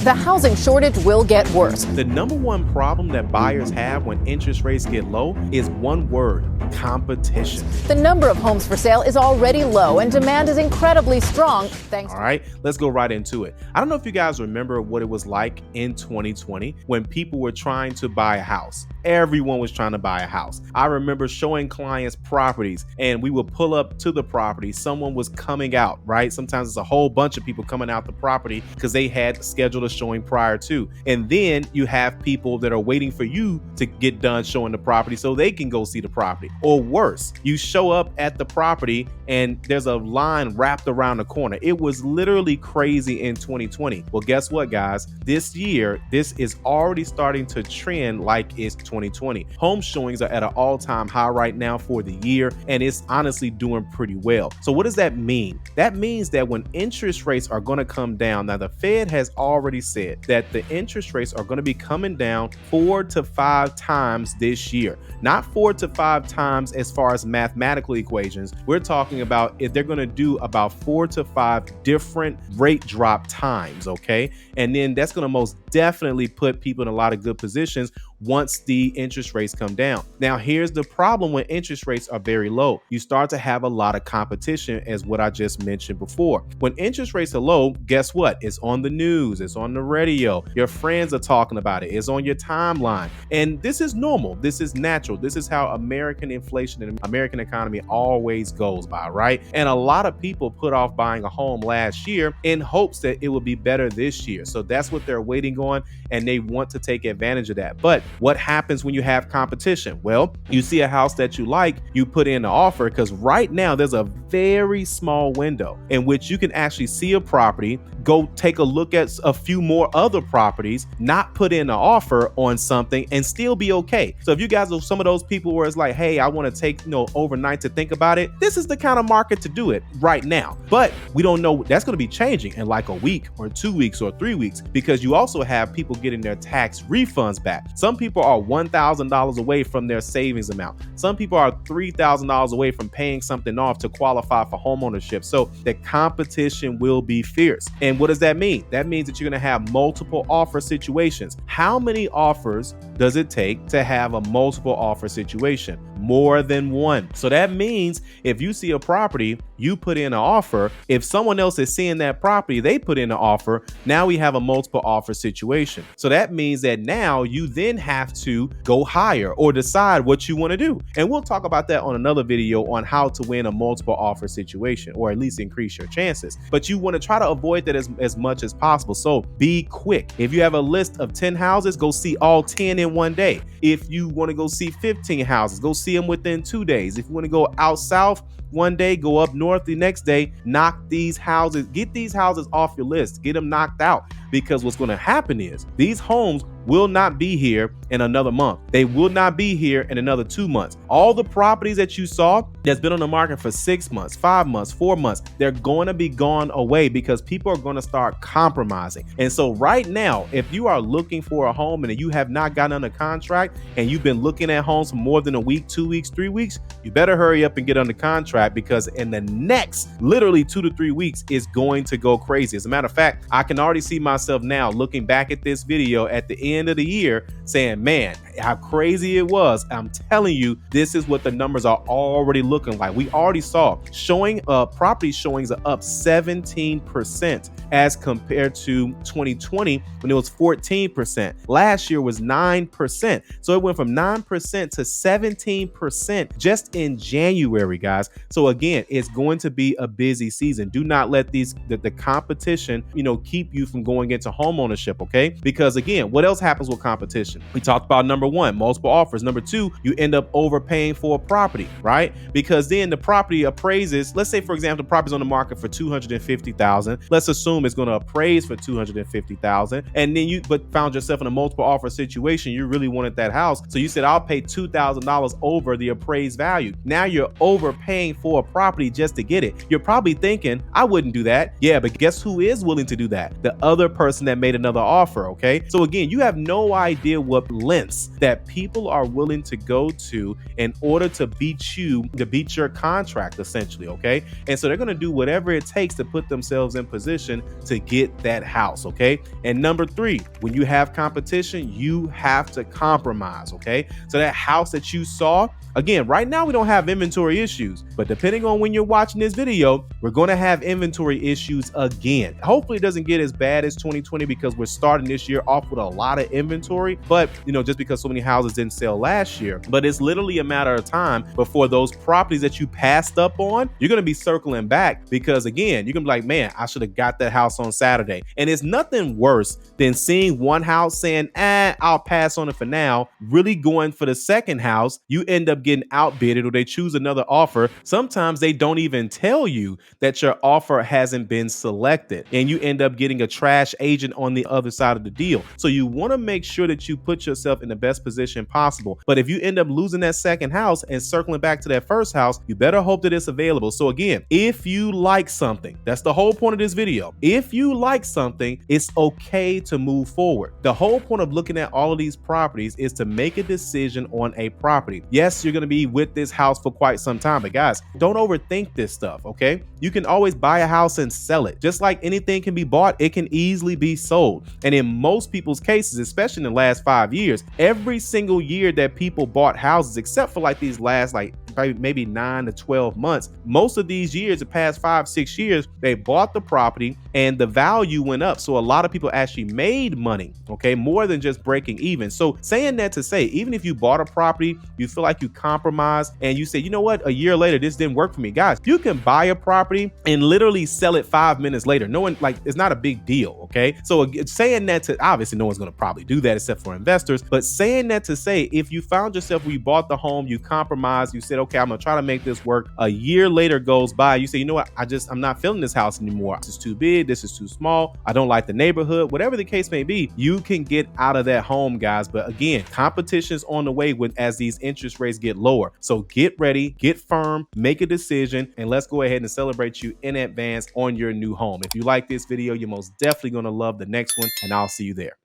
The housing shortage will get worse. The number one problem that buyers have when interest rates get low is one word: competition. The number of homes for sale is already low and demand is incredibly strong. All right, let's go right into it. I don't know if you guys remember what it was like in 2020 when people were trying to buy a house. Everyone was trying to buy a house. I remember showing clients properties and we would pull up to the property. Someone was coming out, right? Sometimes it's a whole bunch of people coming out the property because they had scheduled a showing prior to. And then you have people that are waiting for you to get done showing the property so they can go see the property. Or worse, you show up at the property and there's a line wrapped around the corner. It was literally crazy in 2020. Well, guess what, guys? This year, this is already starting to trend like it's 2020. Home showings are at an all-time high right now for the year, and it's honestly doing pretty well. So what does that mean? That means that when interest rates are going to come down, now the Fed has already said that the interest rates are going to be coming down 4 to 5 times this year. Not 4 to 5 times as far as mathematical equations. We're talking about if they're going to do about 4 to 5 different rate drop times, okay? And then that's going to most definitely put people in a lot of good positions once the interest rates come down. Now, here's the problem when interest rates are very low. You start to have a lot of competition, as what I just mentioned before. When interest rates are low, guess what? It's on the news, it's on the radio, your friends are talking about it, it's on your timeline. And this is normal, this is natural, this is how American inflation and American economy always goes by, right? And a lot of people put off buying a home last year in hopes that it will be better this year. So that's what they're waiting on, and they want to take advantage of that. But what happens when you have competition? Well, you see a house that you like, you put in an offer, because right now there's a very small window in which you can actually see a property, go take a look at a few more other properties, not put in an offer on something and still be okay. So if you guys are some of those people where it's like, hey, I want to take, overnight to think about it, this is the kind of market to do it right now. But we don't know, that's going to be changing in like a week or 2 weeks or 3 weeks, because you also have people getting their tax refunds back. Some people are $1,000 away from their savings amount. Some people are $3,000 away from paying something off to qualify for homeownership. So the competition will be fierce. And what does that mean? That means that you're going to have multiple offer situations. How many offers does it take to have a multiple offer situation? More than one. So that means if you see a property, you put in an offer. If someone else is seeing that property, they put in an offer. Now we have a multiple offer situation. So that means that now you then have to go higher or decide what you want to do. And we'll talk about that on another video on how to win a multiple offer situation, or at least increase your chances. But you want to try to avoid that as much as possible. So be quick. If you have a list of 10 houses, go see all 10 in one day. If you want to go see 15 houses, go see them within 2 days. If you want to go out south one day, go up north the next day, knock these houses, get these houses off your list, get them knocked out. Because what's going to happen is these homes will not be here in another month. They will not be here in another 2 months. All the properties that you saw that's been on the market for 6 months, 5 months, 4 months, they're going to be gone away because people are going to start compromising. And so right now, if you are looking for a home and you have not gotten under contract and you've been looking at homes for more than a week, 2 weeks, 3 weeks, you better hurry up and get under contract, because in the next literally 2 to 3 weeks is going to go crazy. As a matter of fact, I can already see myself now looking back at this video at the end of the year saying, man, how crazy it was. I'm telling you, this is what the numbers are already looking like. We already saw property showings are up 17% as compared to 2020 when it was 14%. Last year was 9%. So it went from 9% to 17% just in January, guys. So again, it's going to be a busy season. Do not let the competition, keep you from going into homeownership, okay? Because again, what else happens with competition? We talked about number one, multiple offers. Number two, you end up overpaying for a property, right? Because then the property appraises, let's say for example, the property's on the market for $250,000. Let's assume it's going to appraise for $250,000. And then you found yourself in a multiple offer situation. You really wanted that house. So you said, I'll pay $2,000 over the appraised value. Now you're overpaying for a property just to get it. You're probably thinking, I wouldn't do that. Yeah, but guess who is willing to do that? The other person that made another offer, okay? So again, you have no idea what lengths that people are willing to go to in order to beat your contract, essentially, okay? And so they're going to do whatever it takes to put themselves in position to get that house, okay? And number three, when you have competition, you have to compromise, okay? So that house that you saw, again, right now we don't have inventory issues, but depending on when you're watching this video, we're going to have inventory issues again. Hopefully it doesn't get as bad as 2020 because we're starting this year off with a lot of inventory, but just because so many houses didn't sell last year. But it's literally a matter of time before those properties that you passed up on, you're going to be circling back, because again, you're going to be like, man, I should have got that house on Saturday. And it's nothing worse than seeing one house saying, I'll pass on it for now, really going for the second house. You end up getting outbidded, or they choose another offer. Sometimes they don't even tell you that your offer hasn't been selected, and you end up getting a trash agent on the other side of the deal. So you want to make sure that you put yourself in the best position possible. But if you end up losing that second house and circling back to that first house, you better hope that it's available. So again, if you like something, that's the whole point of this video. If you like something, it's okay to move forward. The whole point of looking at all of these properties is to make a decision on a property. Yes, you're going to be with this house for quite some time, but guys, don't overthink this stuff, okay? You can always buy a house and sell it. Just like anything can be bought, it can easily be sold. And in most people's cases, especially in the last 5 years, every single year that people bought houses, except for like these last maybe 9 to 12 months, most of these years, the past 5-6 years, they bought the property and the value went up. So a lot of people actually made money, okay, more than just breaking even. So saying that to say, even if you bought a property, you feel like you compromised and you say, you know what, a year later, this didn't work for me. Guys, you can buy a property and literally sell it 5 minutes later. No one, it's not a big deal, okay? So saying that to, obviously no one's going to probably do that except for investors, but saying that to say, if you found yourself where you bought the home, you compromised, you said, okay, I'm going to try to make this work. A year later goes by, you say, you know what, I'm not feeling this house anymore. This is too big. This is too small. I don't like the neighborhood. Whatever the case may be, you can get out of that home, guys. But again, competition's on the way as these interest rates get lower. So get ready, get firm, make a decision, and let's go ahead and celebrate you in advance on your new home. If you like this video, you're most definitely going to love the next one, and I'll see you there.